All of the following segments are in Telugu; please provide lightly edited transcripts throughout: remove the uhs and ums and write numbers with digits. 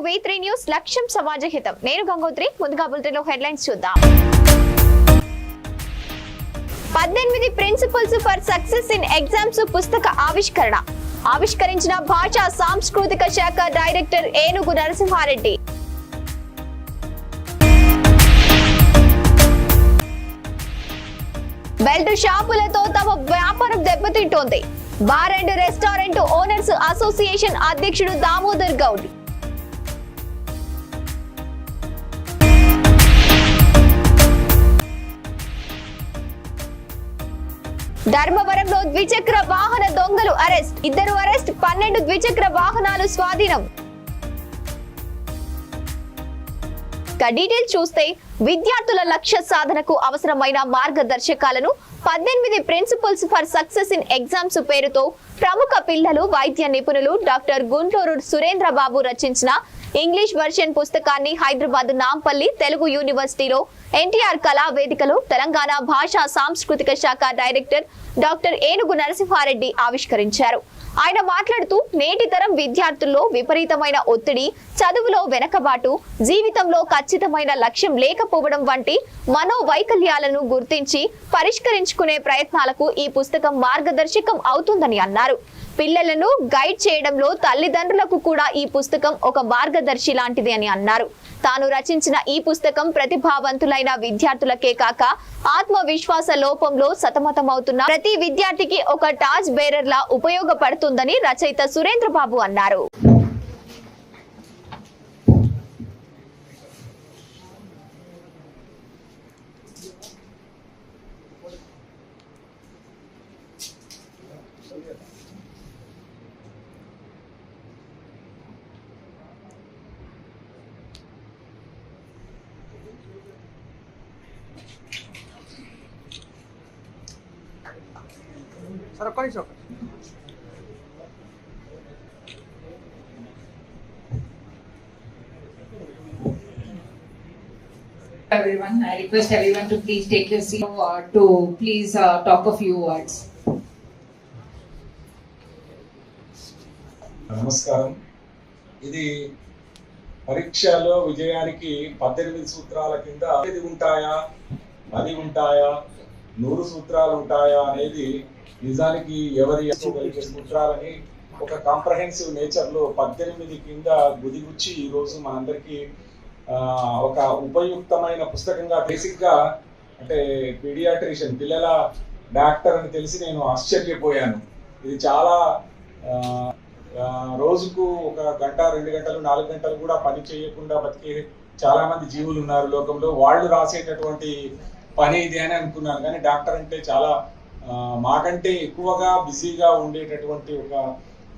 V3 న్యూస్ లక్ష్యం సమాజహితం. నేను గంగోత్రి. ముందుగా బులెటిన్లో హెడ్లైన్స్ చూద్దాం. 18 principles for success in exams పుస్తక ఆవిష్కరించిన భాషా సాంస్కృతిక శాఖ డైరెక్టర్ ఏనుగు నరసింహారెడ్డి. బెల్ట్ షాపులతో తమ వ్యాపారం దెబ్బతింటోంది. Bar and restaurant owners association అధ్యక్షుడు దామోదర్ గౌడ్. ధర్మవరంలో ద్విచక్ర వాహన దొంగలు అరెస్ట్. 2 అరెస్ట్, 12 ద్విచక్ర వాహనాలు స్వాధీనం. డీటెయిల్స్ చూస్తే విద్యార్థుల లక్ష్య సాధనకు అవసరమైన మార్గదర్శకాలను 18 principles for success in exams పేరుతో ప్రముఖ పిల్లలు వైద్య నిపుణులు డాక్టర్ గుంటూరు సురేంద్రబాబు రచించిన ఇంగ్లీష్ వర్షన్ పుస్తకాన్ని హైదరాబాద్ నాంపల్లి తెలుగు యూనివర్సిటీలో ఎన్టీఆర్ కళా వేదికలో తెలంగాణ భాషా సాంస్కృతిక శాఖ డైరెక్టర్ డాక్టర్ ఏనుగు నరసింహారెడ్డి ఆవిష్కరించారు. ఆయన మాట్లాడుతూ నేటి తరం విద్యార్థుల్లో విపరీతమైన ఒత్తిడి, చదువులో వెనకబాటు, జీవితంలో ఖచ్చితమైన లక్ష్యం లేకపోవడం వంటి మనోవైకల్యాలను గుర్తించి పరిష్కరించుకునే ప్రయత్నాలకు ఈ పుస్తకం మార్గదర్శకం అవుతుందని అన్నారు. పిల్లలను గైడ్ చేయడంలో తల్లిదండ్రులకు కూడా ఈ పుస్తకం ఒక మార్గదర్శి లాంటిది అని అన్నారు. తాను రచించిన ఈ పుస్తకం ప్రతిభావంతులైన విద్యార్థులకే కాక ఆత్మవిశ్వాస లోపంలో సతమతమవుతున్న ప్రతి విద్యార్థికి ఒక టార్చ్ బేరర్ లా ఉపయోగపడుతుందని రచయిత సురేంద్రబాబు అన్నారు. सर कौन सा everyone, I request everyone to please take your seat to please talk a few words. నమస్కారం. ఇది పరీక్షలో విజయానికి 18 సూత్రాల కింద 5 ఉంటాయా 10 ఉంటాయా 100 సూత్రాలు ఉంటాయా అనేది నిజానికి ఎవరి సూత్రాలని ఒక కాంప్రహెన్సివ్ నేచర్ లో 18 కింద గుదిగుచ్చి ఈ రోజు మనందరికీ ఒక ఉపయుక్తమైన పుస్తకంగా బేసిక్ గా అంటే పీడియాట్రిషియన్ పిల్లల డాక్టర్ అని తెలిసి నేను ఆశ్చర్యపోయాను. ఇది చాలా రోజుకు 1 గంట 2 గంటలు 4 గంటలు కూడా పని చేయకుండా బతికే చాలా మంది జీవులు ఉన్నారు లోకంలో. వాళ్ళు రాసేటటువంటి పని ఇది అని అనుకున్నాను. కానీ డాక్టర్ అంటే చాలా మాకంటే ఎక్కువగా బిజీగా ఉండేటటువంటి ఒక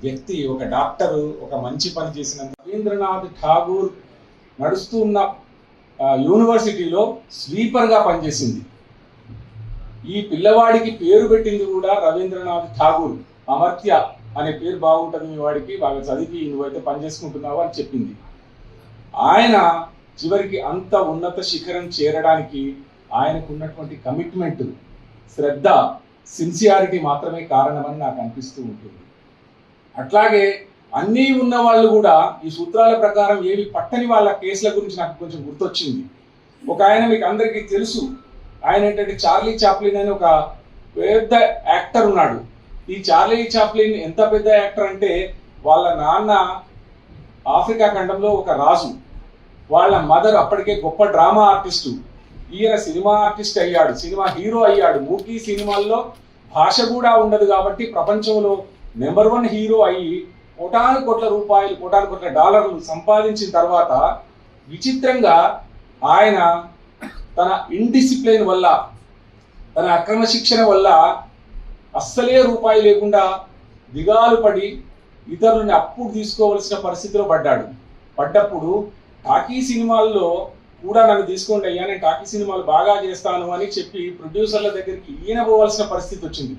వ్యక్తి, ఒక డాక్టర్ ఒక మంచి పని చేసిన రవీంద్రనాథ్ ఠాగూర్ నడుస్తున్న యూనివర్సిటీలో స్వీపర్గా పనిచేసింది. ఈ పిల్లవాడికి పేరు పెట్టింది కూడా రవీంద్రనాథ్ ఠాగూర్. అమర్త్య అనే పేరు బాగుంటుంది మీ వాడికి, బాగా చదివి నువ్వైతే పని చేసుకుంటున్నావు అని చెప్పింది. ఆయన చివరికి అంత ఉన్నత శిఖరం చేరడానికి ఆయనకు ఉన్నటువంటి కమిట్మెంట్, శ్రద్ధ, సిన్సియారిటీ మాత్రమే కారణమని నాకు అనిపిస్తూ ఉంటుంది. అట్లాగే అన్నీ ఉన్న వాళ్ళు కూడా ఈ సూత్రాల ప్రకారం ఏవి పట్టని వాళ్ళ కేసుల గురించి నాకు కొంచెం గుర్తొచ్చింది. ఒక ఆయన మీకు అందరికీ తెలుసు, ఆయన ఏంటంటే చార్లీ చాప్లిన్ అని ఒక పెద్ద యాక్టర్ ఉన్నాడు. ఈ చార్లీ చాప్లిన్ ఎంత పెద్ద యాక్టర్ అంటే వాళ్ళ నాన్న ఆఫ్రికా ఖండంలో ఒక రాజు, వాళ్ళ మదర్ అప్పటికే గొప్ప డ్రామా ఆర్టిస్టు. ఈయన సినిమా ఆర్టిస్ట్ అయ్యాడు, సినిమా హీరో అయ్యాడు. మూకీ సినిమాల్లో భాష కూడా ఉండదు కాబట్టి ప్రపంచంలో నెంబర్ 1 హీరో అయ్యి కోటాను కోట్ల రూపాయలు, కోటాను కోట్ల డాలర్లు సంపాదించిన తర్వాత విచిత్రంగా ఆయన తన ఇండిసిప్లిన్ వల్ల, తన అక్రమ శిక్షణ వల్ల అస్సలే రూపాయి లేకుండా దిగాలు పడి ఇతరులని అప్పుడు తీసుకోవలసిన పరిస్థితిలో పడ్డప్పుడు టాకీ సినిమాల్లో కూడా నన్ను తీసుకోండి అయ్యా, నేను టాకీ సినిమాలు బాగా చేస్తాను అని చెప్పి ప్రొడ్యూసర్ల దగ్గరికి ఈయన పోవాల్సిన పరిస్థితి వచ్చింది.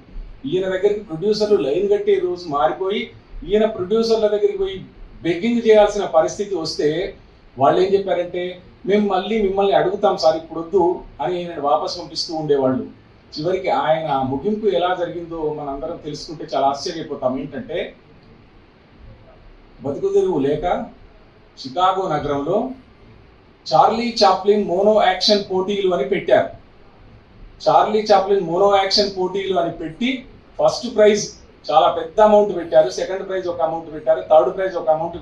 ఈయన దగ్గరికి ప్రొడ్యూసర్లు లైన్ కట్టే రోజు మారిపోయి ఈయన ప్రొడ్యూసర్ల దగ్గరికి పోయి బెగ్గింగ్ చేయాల్సిన పరిస్థితి వస్తే వాళ్ళు ఏం చెప్పారంటే, మేము మళ్ళీ మిమ్మల్ని అడుగుతాం సార్, ఇప్పుడు వద్దు అని ఈయన వాపస్ పంపిస్తూ ఉండేవాళ్ళు. చివరికి ఆయన ముగింపు ఎలా జరిగిందో మనందరం తెలుసుకుంటే చాలా ఆశ్చర్యపోతాం. ఏంటంటే, బతుకు తెరువు లేక చికాగో నగరంలో చార్లీ చాప్లిన్ మోనో యాక్షన్ పోటీలు అని పెట్టారు. చార్లీ చాప్లిన్ మోనో యాక్షన్ పోటీలు అని పెట్టి ఫస్ట్ ప్రైజ్ చాలా పెద్ద అమౌంట్ పెట్టారు, సెకండ్ ప్రైజ్ ఒక అమౌంట్ పెట్టారు, థర్డ్ ప్రైజ్ ఒక అమౌంట్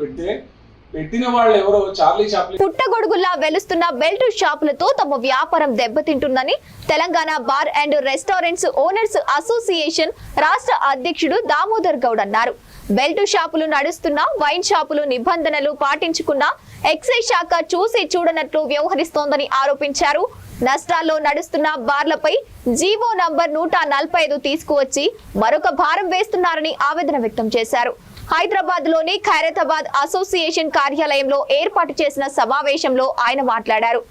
పెట్టిన వాళ్ళు ఎవరో చార్లీ చాప్లిన్. పుట్టగొడుగుల్లా వెలుస్తున్న బెల్ట్ షాపులతో తమ వ్యాపారం దెబ్బతింటుందని Telangana bar and restaurants owners association రాష్ట్ర అధ్యక్షుడు దామోదర్ గౌడ్ అన్నారు. బెల్ట్ షాపులు నడుస్తున్నా వైన్ షాపులు నిబంధనలు పాటించుకున్నా ఎక్సైజ్ శాఖ చూసి చూడనట్లు వ్యవహరిస్తోందని ఆరోపించారు. నష్టాల్లో నడుస్తున్న బార్లపై జీవో నంబర్ 145 తీసుకువచ్చి మరొక భారం వేస్తున్నారని ఆవేదన వ్యక్తం చేశారు. హైదరాబాద్ లోని ఖైరతాబాద్ అసోసియేషన్ కార్యాలయంలో ఏర్పాటు చేసిన సమావేశంలో ఆయన మాట్లాడారు.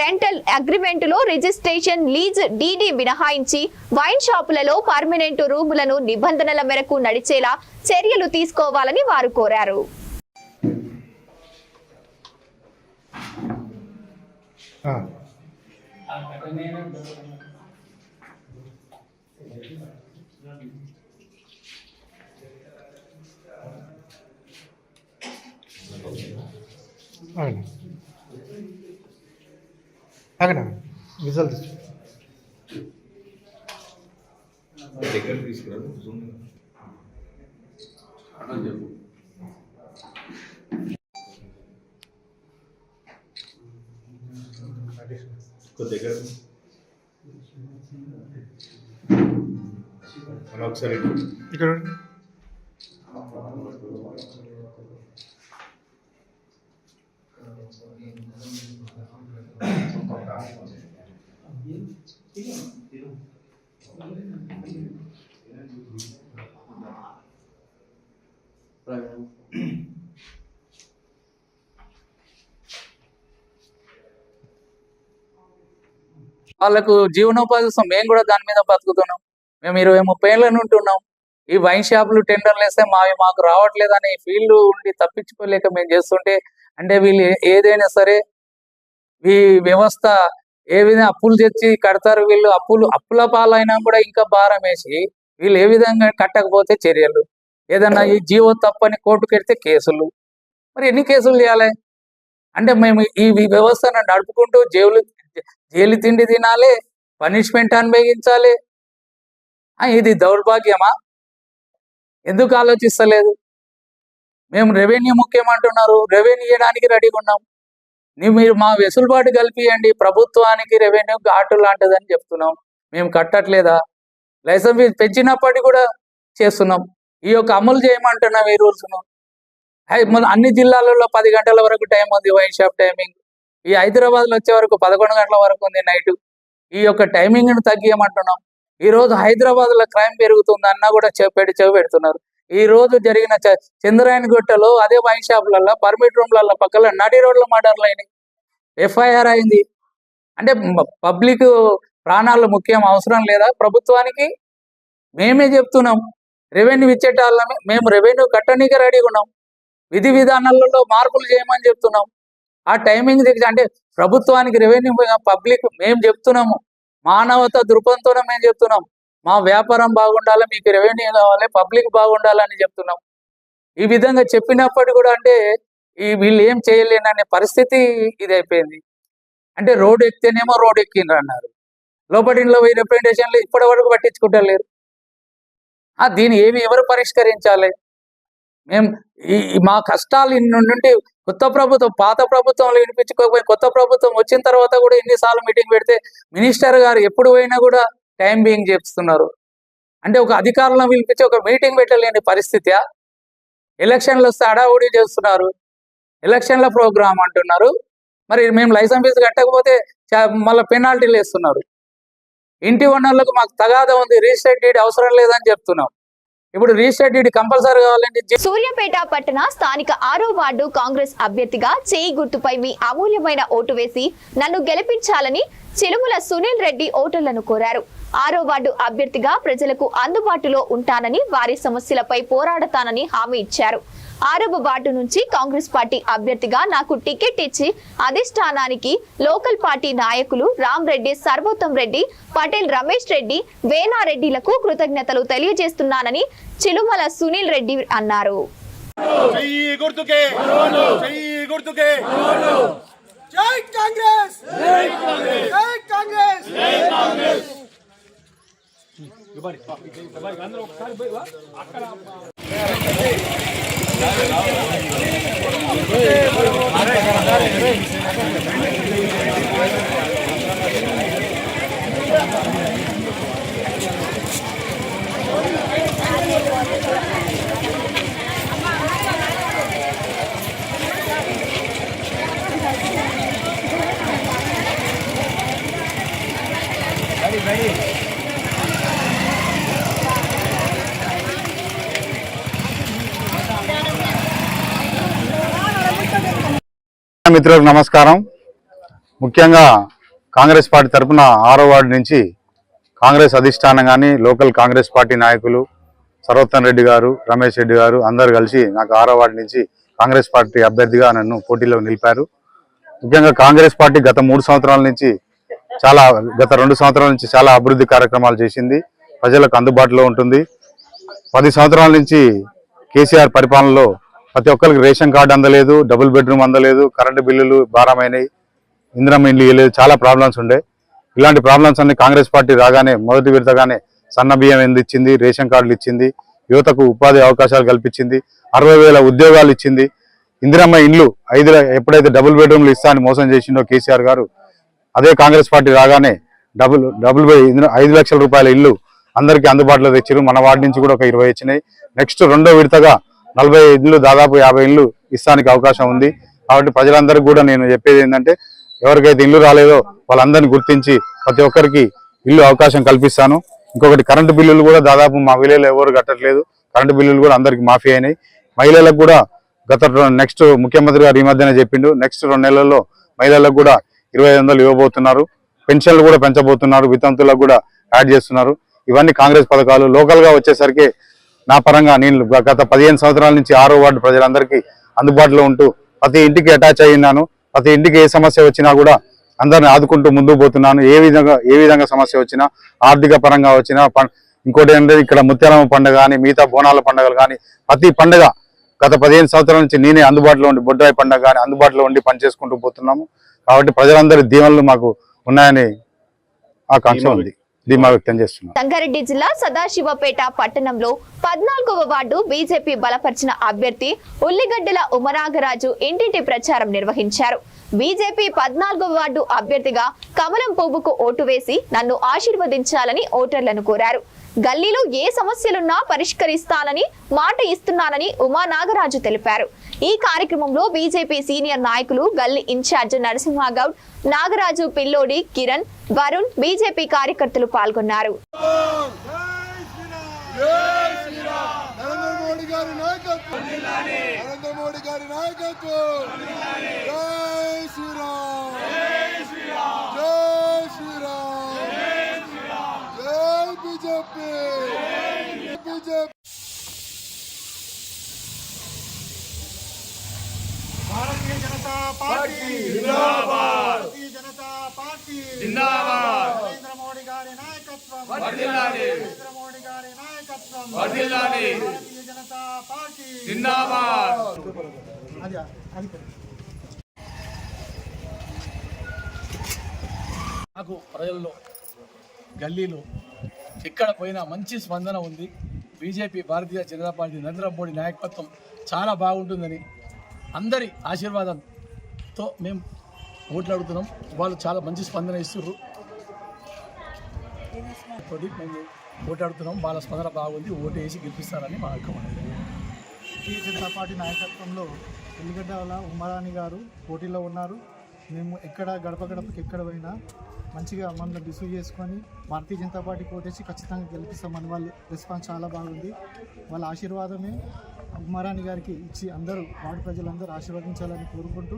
రెంటల్ అగ్రిమెంటులో రిజిస్ట్రేషన్ లీజ్ డీడీ మినహాయించి వైన్ షాపులలో పర్మనెంట్ రూములను నిబంధనల మేరకు నడిచేలా చర్యలు తీసుకోవాలని వారు కోరారు. విజువల్ ఒకసారి ఇక్కడ వాళ్ళకు జీవనోపాధి కోసం మేము కూడా దాని మీద బతుకుతున్నాం. మేము 20-30 ఏళ్ళ నుండి ఉంటున్నాం. ఈ వైన్ షాపులు టెండర్లు వేస్తే మాకు రావట్లేదని ఫీల్డ్ ఉండి తప్పించుకోలేక మేము చేస్తుంటే, అంటే వీళ్ళు ఏదైనా సరే ఈ వ్యవస్థ ఏ విధంగా అప్పులు తెచ్చి కడతారు, వీళ్ళు అప్పుల పాలైనా కూడా ఇంకా భారం వేసి వీళ్ళు ఏ విధంగా కట్టకపోతే చర్యలు, ఏదన్నా ఈ జీవో తప్పని కోర్టుకు వెళ్తే కేసులు. మరి ఎన్ని కేసులు చేయాలి? అంటే మేము ఈ వ్యవస్థను నడుపుకుంటూ జైలు తిండి తినాలి, పనిష్మెంట్ అనుభవించాలి. ఇది దౌర్భాగ్యమా? ఎందుకు ఆలోచిస్తలేదు? మేము రెవెన్యూ ముఖ్యమంటున్నారు, రెవెన్యూ ఇవ్వడానికి రెడీగా ఉన్నాం. మీరు మా వెసులుబాటు కల్పియండి, ప్రభుత్వానికి రెవెన్యూ ఘాటు లాంటిదని చెప్తున్నాం. మేము కట్టట్లేదా? లైసెన్స్ ఫీజు పెంచినప్పటికీ కూడా చేస్తున్నాం. ఈ యొక్క అమలు చేయమంటున్నాం ఈ రూల్స్ను. అన్ని జిల్లాలలో 10 గంటల వరకు టైం ఉంది వైన్ షాప్ టైమింగ్. ఈ హైదరాబాద్లో వచ్చే వరకు 11 గంటల వరకు ఉంది నైట్. ఈ యొక్క టైమింగ్ను తగ్గియమంటున్నాం. ఈ రోజు హైదరాబాద్లో క్రైమ్ పెరుగుతుంది అన్న కూడా పెడుతున్నారు. ఈ రోజు జరిగిన చంద్రాయణగుట్టలో అదే వైన్ షాపులలో పర్మిట్ రూమ్లలో పక్కన నడి రోడ్ల మర్డర్లు అయినాయి, ఎఫ్ఐఆర్ అయింది. అంటే పబ్లిక్ ప్రాణాలు ముఖ్యం, అవసరం లేదా ప్రభుత్వానికి? మేమే చెప్తున్నాం, రెవెన్యూ ఇచ్చేటాళ్ళమే. మేము రెవెన్యూ కట్టనీకి రెడీగా ఉన్నాం. విధి విధానాలలో మార్పులు చేయమని చెప్తున్నాం. ఆ టైమింగ్ అంటే ప్రభుత్వానికి రెవెన్యూ పబ్లిక్ మేము చెప్తున్నాము, మానవత దృక్పథంతోనే మేము చెప్తున్నాం. మా వ్యాపారం బాగుండాలి, మీకు రెవెన్యూ కావాలి, పబ్లిక్ బాగుండాలని చెప్తున్నాం. ఈ విధంగా చెప్పినప్పటికీ కూడా అంటే వీళ్ళు ఏం చేయలేననే పరిస్థితి ఇది అయిపోయింది. అంటే రోడ్డు ఎక్కితేనేమో రోడ్డు ఎక్కిండ్రు అన్నారు, లోపటిలో పోయి రిప్రజెంటేషన్లు ఇప్పటి వరకు పట్టించుకుంటలేరు. దీన్ని ఎవరు పరిష్కరించాలి? మేము మా కష్టాలు నుండి కొత్త ప్రభుత్వం, పాత ప్రభుత్వంలో వినిపించుకోకపోయి కొత్త ప్రభుత్వం వచ్చిన తర్వాత కూడా ఎన్నిసార్లు మీటింగ్ పెడితే మినిస్టర్ గారు ఎప్పుడు పోయినా కూడా టైం బీయింగ్ చెప్తున్నారు. అంటే ఒక అధికారులను పిలిపించి ఒక మీటింగ్ పెట్టలేని పరిస్థితి. ఎలక్షన్లు వస్తే అడావుడి చేస్తున్నారు, ఎలక్షన్ల ప్రోగ్రామ్ అంటున్నారు. మరి మేము లైసెన్స్ ఫీజు కట్టకపోతే మళ్ళీ పెనాల్టీలు వేస్తున్నారు. ఇంటి ఓనర్లకు మాకు తగాదా ఉంది, రిజిస్టర్డ్ డీడ్ అవసరం లేదని చెప్తున్నాం. ఇప్పుడు రిజిస్టర్డ్ డీడ్ కంపల్సరీ కావాలంటే సూర్యాపేట పట్టణ స్థానిక 6వ వార్డు కాంగ్రెస్ అభ్యర్థిగా చేయి గుర్తుపై మీ అమూల్యమైన ఓటు వేసి నన్ను గెలిపించాలని చిలుముల సునీల్ రెడ్డి ఓటర్లను కోరారు. 6వ వార్డు అభ్యర్థిగా ప్రజలకు అందుబాటులో ఉంటానని, వారి సమస్యలపై పోరాడతానని హామీ ఇచ్చారు. 6వ వార్డు నుంచి కాంగ్రెస్ పార్టీ అభ్యర్థిగా నాకు టికెట్ ఇచ్చి అధిష్టానానికి లోకల్ పార్టీ నాయకులు రామ్ రెడ్డి, సర్వోత్తం రెడ్డి, పటేల్ రమేష్ రెడ్డి, వేనారెడ్డిలకు కృతజ్ఞతలు తెలియజేస్తున్నానని చిలుమల సునీల్ రెడ్డి అన్నారు. గుర్తుకే జై కాంగ్రెస్ జై కాంగ్రెస్ జై కాంగ్రెస్ జై కాంగ్రెస్. మిత్రులకు నమస్కారం. ముఖ్యంగా కాంగ్రెస్ పార్టీ తరఫున 6వ వార్డు నుంచి కాంగ్రెస్ అధిష్టానం కానీ లోకల్ కాంగ్రెస్ పార్టీ నాయకులు సర్వోత్తమ్ రెడ్డి గారు, రమేష్ రెడ్డి గారు అందరు కలిసి నాకు 6వ వార్డు నుంచి కాంగ్రెస్ పార్టీ అభ్యర్థిగా నన్ను పోటీలో నిలిపారు. ముఖ్యంగా కాంగ్రెస్ పార్టీ గత 3 సంవత్సరాల నుంచి గత 2 సంవత్సరాల నుంచి చాలా అభివృద్ధి కార్యక్రమాలు చేసింది. ప్రజలకు అందుబాటులో ఉంటుంది. 10 సంవత్సరాల నుంచి కేసీఆర్ పరిపాలనలో ప్రతి ఒక్కరికి రేషన్ కార్డు అందలేదు, డబుల్ బెడ్రూమ్ అందలేదు, కరెంటు బిల్లులు భారమైనవి, ఇందిరమ్మ ఇండ్లు ఇవ్వలేదు, చాలా ప్రాబ్లమ్స్ ఉండే. ఇలాంటి ప్రాబ్లమ్స్ అన్ని కాంగ్రెస్ పార్టీ రాగానే మొదటి విడతగానే సన్న బియ్యం ఇచ్చింది, రేషన్ కార్డులు ఇచ్చింది, యువతకు ఉపాధి అవకాశాలు కల్పించింది, 60,000 ఉద్యోగాలు ఇచ్చింది. ఇందిరమ్మ ఇండ్లు ఎప్పుడైతే డబుల్ బెడ్రూమ్లు ఇస్తా అని మోసం చేసిండో కేసీఆర్ గారు, అదే కాంగ్రెస్ పార్టీ రాగానే 5 లక్షల రూపాయల ఇల్లు అందరికీ అందుబాటులో తెచ్చారు. మన వార్డు నుంచి కూడా ఒక 20 వచ్చినాయి. నెక్స్ట్ 2వ విడతగా 40 ఇళ్ళు, దాదాపు 50 ఇళ్ళు ఇస్తానికి అవకాశం ఉంది. కాబట్టి ప్రజలందరికీ కూడా నేను చెప్పేది ఏంటంటే, ఎవరికైతే ఇల్లు రాలేదో వాళ్ళందరినీ గుర్తించి ప్రతి ఒక్కరికి ఇల్లు అవకాశం కల్పిస్తాను. ఇంకొకటి, కరెంటు బిల్లులు కూడా దాదాపు మా విలేజ్లో ఎవరు కట్టట్లేదు. కరెంటు బిల్లులు కూడా అందరికి మాఫీ అయినాయి. మహిళలకు కూడా నెక్స్ట్ ముఖ్యమంత్రి గారు ఈ మధ్యనే చెప్పిండు, నెక్స్ట్ 2 నెలల్లో మహిళలకు కూడా 2500 ఇవ్వబోతున్నారు. పెన్షన్లు కూడా పెంచబోతున్నారు. వితంతులకు కూడా యాడ్ చేస్తున్నారు. ఇవన్నీ కాంగ్రెస్ పథకాలు. లోకల్ గా వచ్చేసరికి నా పరంగా నేను గత 15 సంవత్సరాల నుంచి 6వ వార్డు ప్రజలందరికీ అందుబాటులో ఉంటూ ప్రతి ఇంటికి అటాచ్ అయ్యినాను. ప్రతి ఇంటికి ఏ సమస్య వచ్చినా కూడా అందరిని ఆదుకుంటూ ముందుకు పోతున్నాను. ఏ విధంగా సమస్య వచ్చినా, ఆర్థిక పరంగా వచ్చినా, ఇంకోటి ఏంటంటే ఇక్కడ ముత్యాలమ్మ పండుగ కానీ, మిగతా బోనాల పండుగలు కానీ, ప్రతి పండుగ గత 15 సంవత్సరాల నుంచి నేనే అందుబాటులో ఉండి, బొడ్రాయి పండుగ కానీ అందుబాటులో ఉండి పనిచేసుకుంటూ పోతున్నాము. కాబట్టి ప్రజలందరి దీవెనలు మాకు ఉన్నాయని ఆకాంక్ష ఉంది. ధీమా వ్యక్తం చేస్తున్నాం. సంగారెడ్డి జిల్లా సదాశివపేట పట్టణంలో 14వ వార్డు బీజేపీ బలపరిచిన అభ్యర్థి ఉల్లిగడ్డల ఉమనాగరాజు ఇంటింటి ప్రచారం నిర్వహించారు. బీజేపీ 14వ వార్డు అభ్యర్థిగా కమలం పువ్వుకు ఓటు వేసి నన్ను ఆశీర్వదించాలని ఓటర్లను కోరారు. గల్లీలో ఏ సమస్యలున్నా పరిష్కరిస్తానని మాట ఇస్తున్నానని ఉమానాగరాజు తెలిపారు. ఈ కార్యక్రమంలో బీజేపీ సీనియర్ నాయకులు గల్లీ ఇన్ఛార్జ్ నరసింహగౌడ్, నాగరాజు, పిల్లోడి, కిరణ్, వరుణ్, బీజేపీ కార్యకర్తలు పాల్గొన్నారు. भारतीय जनता पार्टी जिंदाबाद, भारतीय जनता पार्टी जिंदाबाद, नरेंद्र मोदी गारी नायकत्वम वर्धिल्लाली, नरेंद्र मोदी गारी नायकत्वम वर्धिल्लाली, भारतीय जनता पार्टी जिंदाबाद. నాకు ప్రజల్లో గల్లీలో ఎక్కడ పోయినా మంచి స్పందన ఉంది. బీజేపీ భారతీయ జనతా పార్టీ నరేంద్ర మోడీ నాయకత్వం చాలా బాగుంటుందని అందరి ఆశీర్వాదంతో మేము ఓట్లు అడుగుతున్నాం. వాళ్ళు చాలా మంచి స్పందన ఇస్తున్నారు. మేము ఓటు అడుగుతున్నాం. వాళ్ళ స్పందన బాగుంది. ఓటు వేసి గెలిపిస్తారని మా యొక్క భారతీయ జనతా పార్టీ నాయకత్వంలో ఉల్లిగడ్డల ఉమారాణి గారు పోటీలో ఉన్నారు. మేము ఎక్కడ గడప గడపకి ఎక్కడ పోయినా మంచిగా మనల్ని రిసీవ్ చేసుకొని భారతీయ జనతా పార్టీ కోటేసి ఖచ్చితంగా గెలిపిస్తామని వాళ్ళ రెస్పాన్స్ చాలా బాగుంది. వాళ్ళ ఆశీర్వాదమే ఉమారాణి గారికి ఇచ్చి అందరూ వార్డు ప్రజలందరూ ఆశీర్వదించాలని కోరుకుంటూ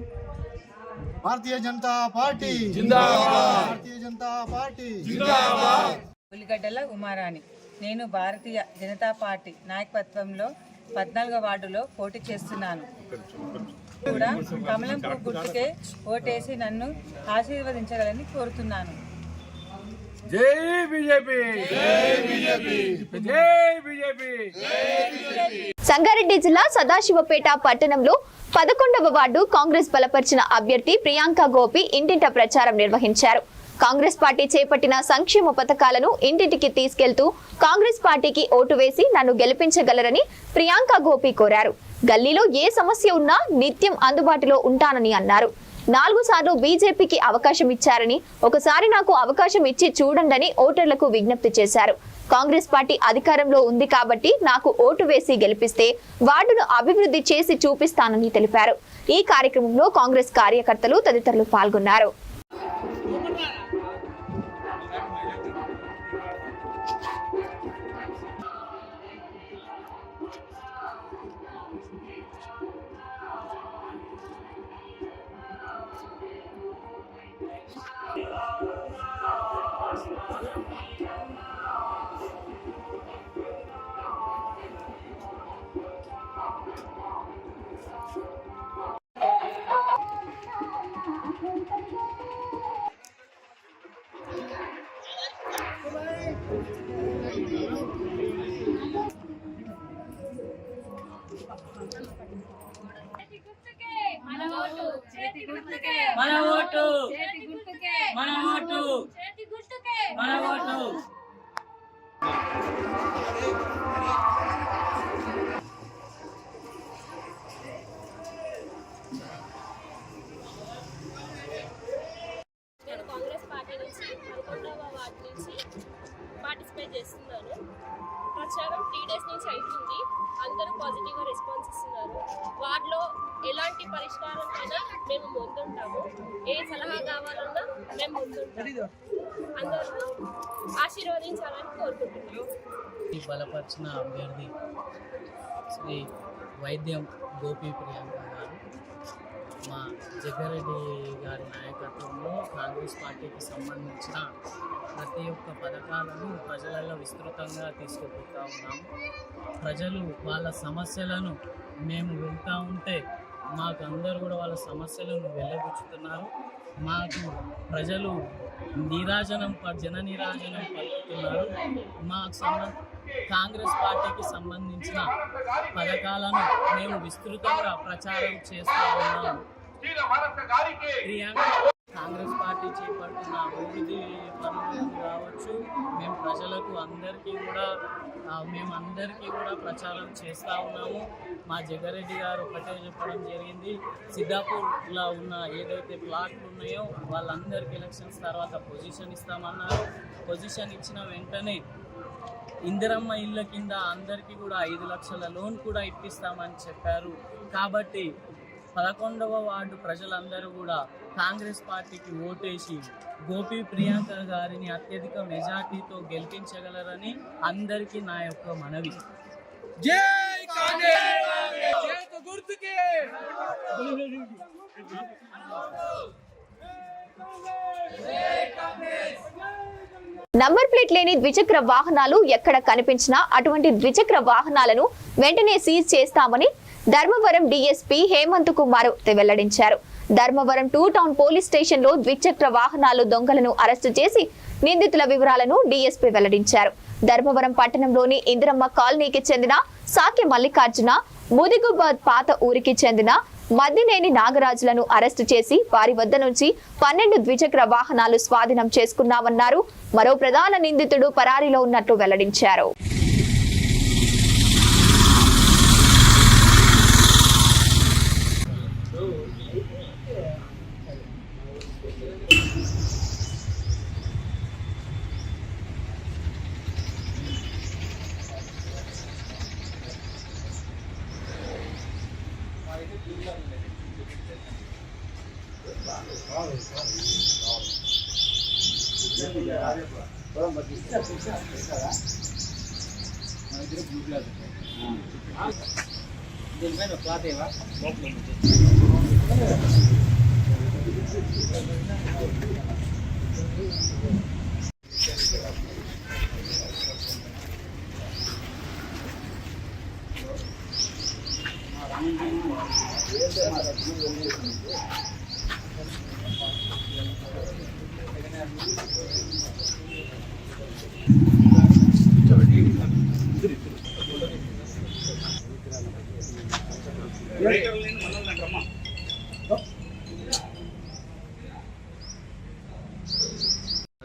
భారతీయ జనతా పార్టీ జిందాబాద్, భారతీయ జనతా పార్టీ జిందాబాద్. ఉల్లిగడ్డల ఉమారాణి, నేను భారతీయ జనతా పార్టీ నాయకత్వంలో 14వ వార్డులో పోటీ చేస్తున్నాను. కూడా కమలం పువ్వు గుర్తుకే ఓటేసి నన్ను ఆశీర్వదించగలని కోరుతున్నాను. జై బీజేపీ, జై బీజేపీ, జై బీజేపీ. సంగారెడ్డి జిల్లా సదాశివపేట పట్టణంలో 11వ వార్డు కాంగ్రెస్ బలపరిచిన అభ్యర్థి ప్రియాంక గోపి ఇంటింట ప్రచారం నిర్వహించారు. కాంగ్రెస్ పార్టీ చేపట్టిన సంక్షేమ పథకాలను ఇంటింటికి తీసుకెళ్తూ కాంగ్రెస్ పార్టీకి ఓటు వేసి నన్ను గెలిపించగలరని ప్రియాంక గోపి కోరారు. గల్లీలో ఏ సమస్య ఉన్నా నిత్యం అందుబాటులో ఉంటానని అన్నారు. 4 సార్లు బీజేపీకి అవకాశం ఇచ్చారని ఒకసారి నాకు అవకాశం ఇచ్చి చూడండని ఓటర్లకు విజ్ఞప్తి చేశారు. కాంగ్రెస్ పార్టీ అధికారంలో ఉంది కాబట్టి నాకు ఓటు వేసి గెలిపిస్తే వార్డును అభివృద్ధి చేసి చూపిస్తానని తెలిపారు. ఈ కార్యక్రమంలో కాంగ్రెస్ కార్యకర్తలు తదితరులు పాల్గొన్నారు. మన ఓటు మన ఓటు మన ఓటు. నేను కాంగ్రెస్ పార్టీ నుంచి 11వ వార్డు నుంచి పార్టిసిపేట్ చేస్తున్నాను. ప్రచారం 3 days నుంచి అవుతుంది. అందరూ పాజిటివ్గా రెస్పాన్స్ ఇస్తున్నారు. వార్డులో ఎలాంటి పరిష్కారంకైనా మేము ముందుంటాము. ఏ సలహా కావాలన్నా మేము ముందుంటాము. అందరూ ఆశీర్వదించాలని కోరుకుంటున్నాము. బలపరిచిన అభ్యర్థి శ్రీ వైద్యం గోపి ప్రియాంక గారు మా జగ్గారెడ్డి గారి నాయకత్వంలో కాంగ్రెస్ పార్టీకి సంబంధించిన ప్రతి ఒక్క పథకాలను ప్రజలలో విస్తృతంగా తీసుకుపోతూ ఉన్నాము. ప్రజలు వాళ్ళ సమస్యలను మేము వెళ్తూ ఉంటే మాకు అందరూ కూడా వాళ్ళ సమస్యలను వెళ్ళబుచ్చుతున్నారు. మాకు ప్రజలు జన నీరాజనం పలుకుతున్నారు. మాకు కాంగ్రెస్ పార్టీకి సంబంధించిన పథకాలను మేము విస్తృతంగా ప్రచారం చేస్తూ ఉన్నాము. కాంగ్రెస్ పార్టీ చేపడుతున్న అభివృద్ధి పనులు కావచ్చు, మేము ప్రజలకు అందరికీ కూడా ప్రచారం చేస్తూ ఉన్నాము. మా జగ్గారెడ్డి గారు ఒకటే చెప్పడం జరిగింది, సిద్ధాపూర్లో ఉన్న ఏదైతే ప్లాట్లు ఉన్నాయో వాళ్ళందరికీ ఎలక్షన్స్ తర్వాత పొజిషన్ ఇస్తామన్నారు. పొజిషన్ ఇచ్చిన వెంటనే ఇందిరమ్మ ఇళ్ళ కింద అందరికీ కూడా 5 లక్షల లోన్ కూడా ఇప్పిస్తామని చెప్పారు. కాబట్టి 11వ వార్డు ప్రజలందరూ కూడా కాంగ్రెస్ పార్టీకి ఓటేసి గోపి ప్రియాంక గారిని అత్యధిక మెజార్టీతో గెలిపించగలరని అందరికీ నా యొక్క మనవి. జై కాంగ్రెస్, చేతు గుర్తుకే. నంబర్ ప్లేట్ లేని ద్విచక్ర వాహనాలు ఎక్కడ కనిపించినా అటువంటి ద్విచక్ర వాహనాలను వెంటనే సీజ్ చేస్తామని ధర్మవరం డీఎస్పీ హేమంత్ కుమార్ వెల్లడించారు. ధర్మవరం 2 టౌన్ పోలీస్ స్టేషన్ లో ద్విచక్ర వాహనాలు దొంగలను అరెస్టు చేసి నిందితుల వివరాలను డీఎస్పీ వెల్లడించారు. ధర్మవరం పట్టణంలోని ఇందిరమ్మ కాలనీకి చెందిన సాకి మల్లికార్జున, ముదిగుబాద్ పాత ఊరికి చెందిన మద్దినేని నాగరాజులను అరెస్టు చేసి వారి వద్ద నుంచి 12 ద్విచక్ర వాహనాలు స్వాధీనం చేసుకున్నామన్నారు. మరో ప్రధాన నిందితుడు పరారీలో ఉన్నట్లు వెల్లడించారు.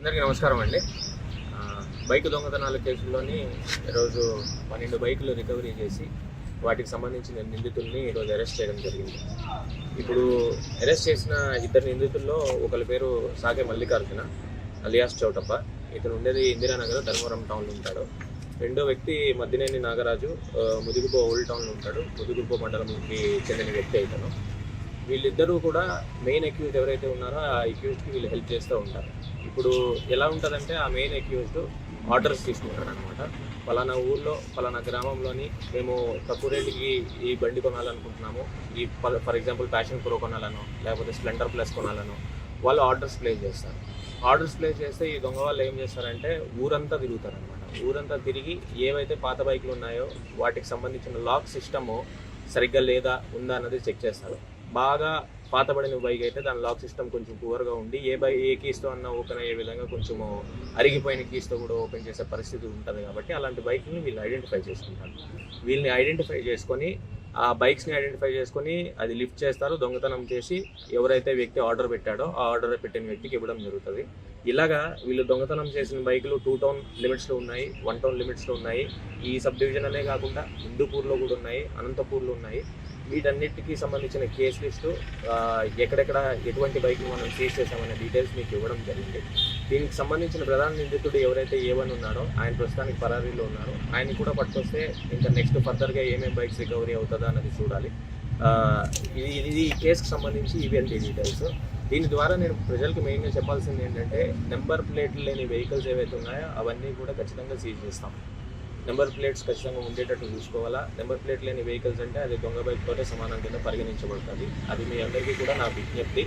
అందరికీ నమస్కారం అండి. బైక్ దొంగతనాల కేసుల్లోని ఈరోజు 12 బైకులు రికవరీ చేసి వాటికి సంబంధించిన నిందితుల్ని ఈరోజు అరెస్ట్ చేయడం జరిగింది. ఇప్పుడు అరెస్ట్ చేసిన 2 నిందితుల్లో ఒకరి పేరు సాగే మల్లికార్జున అలియాస్ చౌటప్ప. ఇతను ఉండేది ఇందిరానగర్ ధర్మవరం టౌన్లో ఉంటాడు. రెండో వ్యక్తి మద్దినేని నాగరాజు ముదిగుపో ఓల్డ్ టౌన్లో ఉంటాడు. ముదిగుపో మండలంకి చెందిన వ్యక్తి ఇతను. వీళ్ళిద్దరూ కూడా మెయిన్ అక్యూజ్డ్ ఎవరైతే ఉన్నారో ఆ అక్యూజ్డ్కి వీళ్ళు హెల్ప్ చేస్తూ ఉంటారు. ఇప్పుడు ఎలా ఉంటుందంటే ఆ మెయిన్ అక్యూజ్డ్ ఆర్డర్స్ తీసుకుంటాడు అనమాట. పలానా ఊర్లో పలానా గ్రామంలోని మేము తక్కువ రేటుకి ఈ బండి కొనాలనుకుంటున్నాము, ఈ ఫర్ ఎగ్జాంపుల్ ప్యాషన్ ప్రో కొనాలనో లేకపోతే స్ప్లెండర్ ప్లస్ కొనాలనో వాళ్ళు ఆర్డర్స్ ప్లేస్ చేస్తారు. ఆర్డర్స్ ప్లేస్ చేస్తే ఈ దొంగ వాళ్ళు ఏం చేస్తారంటే ఊరంతా తిరుగుతారు అనమాట. ఊరంతా తిరిగి ఏవైతే పాత బైకులు ఉన్నాయో వాటికి సంబంధించిన లాక్ సిస్టము సరిగ్గా లేదా ఉందా అన్నది చెక్ చేస్తారు. బాగా పాతబడిన బైక్ అయితే దాని లాక్ సిస్టమ్ కొంచెం పువర్గా ఉండి ఏ కీస్తో అన్నా ఓపెన్ అయ్యే విధంగా కొంచెము అరిగిపోయిన కీస్తో కూడా ఓపెన్ చేసే పరిస్థితి ఉంటుంది. కాబట్టి అలాంటి బైక్ని వీళ్ళు ఐడెంటిఫై చేసుకుంటారు. వీళ్ళని ఐడెంటిఫై చేసుకొని ఆ బైక్స్ని ఐడెంటిఫై చేసుకొని అది లిఫ్ట్ చేస్తారు. దొంగతనం చేసి ఎవరైతే వ్యక్తి ఆర్డర్ పెట్టాడో ఆ ఆర్డర్ పెట్టిన వ్యక్తికి ఇవ్వడం జరుగుతుంది. ఇలాగా వీళ్ళు దొంగతనం చేసిన బైకులు 2 టౌన్ లిమిట్స్లో ఉన్నాయి, 1 టౌన్ లిమిట్స్లో ఉన్నాయి. ఈ సబ్ డివిజన్ అనే కాకుండా హిందూపూర్లో కూడా ఉన్నాయి, అనంతపూర్లో ఉన్నాయి. వీటన్నిటికీ సంబంధించిన కేసు లిస్టు ఎక్కడెక్కడ ఎటువంటి బైక్ని మనం సీజ్ చేసామనే డీటెయిల్స్ మీకు ఇవ్వడం జరిగింది. దీనికి సంబంధించిన ప్రధాన నిందితుడు ఎవరైతే A1 ఉన్నారో ఆయన ప్రస్తుతానికి పరారీలో ఉన్నారు. ఆయన్ని కూడా పట్టుకొస్తే ఇంకా నెక్స్ట్ ఫర్దర్గా ఏమేమి బైక్స్ రికవరీ అవుతుందా అన్నది చూడాలి. ఇది కేసుకు సంబంధించి ఇవన్నీ డీటెయిల్స్. దీని ద్వారా నేను ప్రజలకు మెయిన్గా చెప్పాల్సింది ఏంటంటే నెంబర్ ప్లేట్లు లేని వెహికల్స్ ఏవైతే ఉన్నాయో అవన్నీ కూడా ఖచ్చితంగా సీజ్ చేస్తాం. నెంబర్ ప్లేట్స్ ఖచ్చితంగా ఉండేటట్టు చూసుకోవాలా. నెంబర్ ప్లేట్ లేని వెహికల్స్ అంటే అది దొంగ బైక్తోనే సమానం కింద పరిగణించబడుతుంది. అది మీ అందరికీ కూడా నా విజ్ఞప్తి.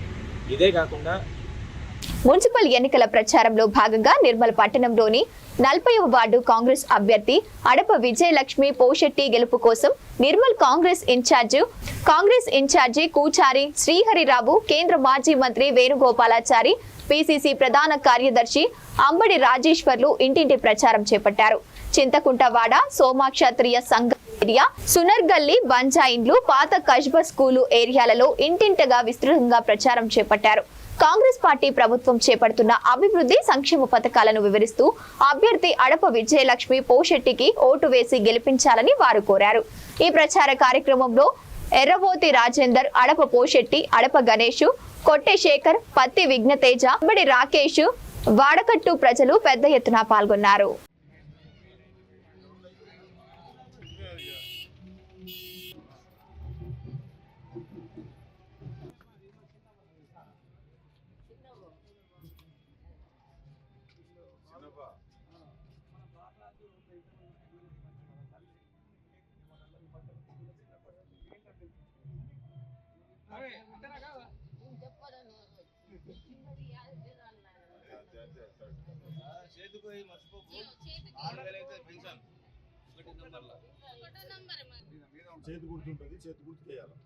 ఇదే కాకుండా మున్సిపల్ ఎన్నికల ప్రచారంలో భాగంగా నిర్మల్ పట్టణంలోని 40వ వార్డు కాంగ్రెస్ అభ్యర్థి అడప విజయలక్ష్మి పోషెట్టి గెలుపు కోసం నిర్మల్ కాంగ్రెస్ ఇన్ఛార్జి కూచారి శ్రీహరిరావు, కేంద్ర మాజీ మంత్రి వేణుగోపాలాచారి, పిసిసి ప్రధాన కార్యదర్శి అంబడి రాజేశ్వర్లు ఇంటింటి ప్రచారం చేపట్టారు. చింతకుంటవాడ, సోమాక్షత్రియ సంఘ ఏరియా, సునర్గల్లి, బంజాయిన్లు, పాత కజ్బా స్కూలు ఏరియాలలో ఇంటింటగా విస్తృతంగా ప్రచారం చేపట్టారు. కాంగ్రెస్ పార్టీ ప్రభుత్వం చేపడుతున్న అభివృద్ధి సంక్షేమ పథకాలను వివరిస్తూ అభ్యర్థి అడప విజయలక్ష్మి పోషెట్టికి ఓటు వేసి గెలిపించాలని వారు కోరారు. ఈ ప్రచార కార్యక్రమంలో ఎర్రబోతి రాజేందర్, అడప పోషెట్టి, అడప గణేష్, కొట్టె శేఖర్, పత్తి విఘ్నతేజ, అంబడి రాకేష్, వాడకట్టు ప్రజలు పెద్ద ఎత్తున పాల్గొన్నారు. చేతి గుర్తుంటుంది, చేతి గుర్తు చేయాలి.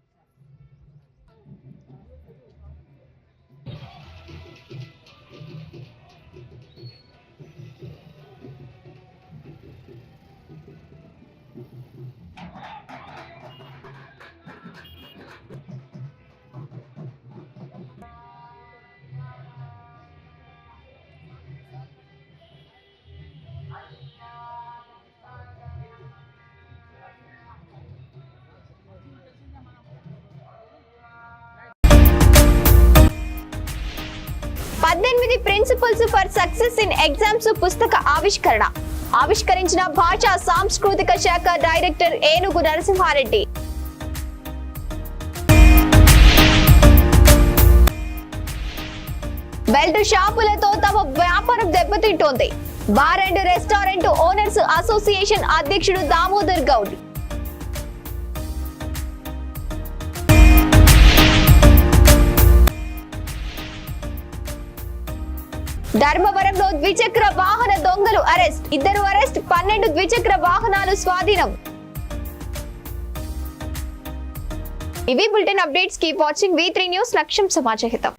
Principles for success in exams పుస్తక ఆవిష్కరించిన భాషా సాంస్కృతిక శాఖ డైరెక్టర్ ఏనుగు నరసింహారెడ్డి. బెల్ట్ షాపులతో తమ వ్యాపారం దెబ్బతింటోంది. Bar and restaurant owners association అధ్యక్షుడు దామోదర్ గౌడ్. ధర్మవరంలో ద్విచక్ర వాహన దొంగలు అరెస్ట్. 2 అరెస్ట్, 12 ద్విచక్ర వాహనాలు స్వాధీనం. ఇవి bulletin updates. Keep watching V3 news. లక్ష్యం సమాజహితం.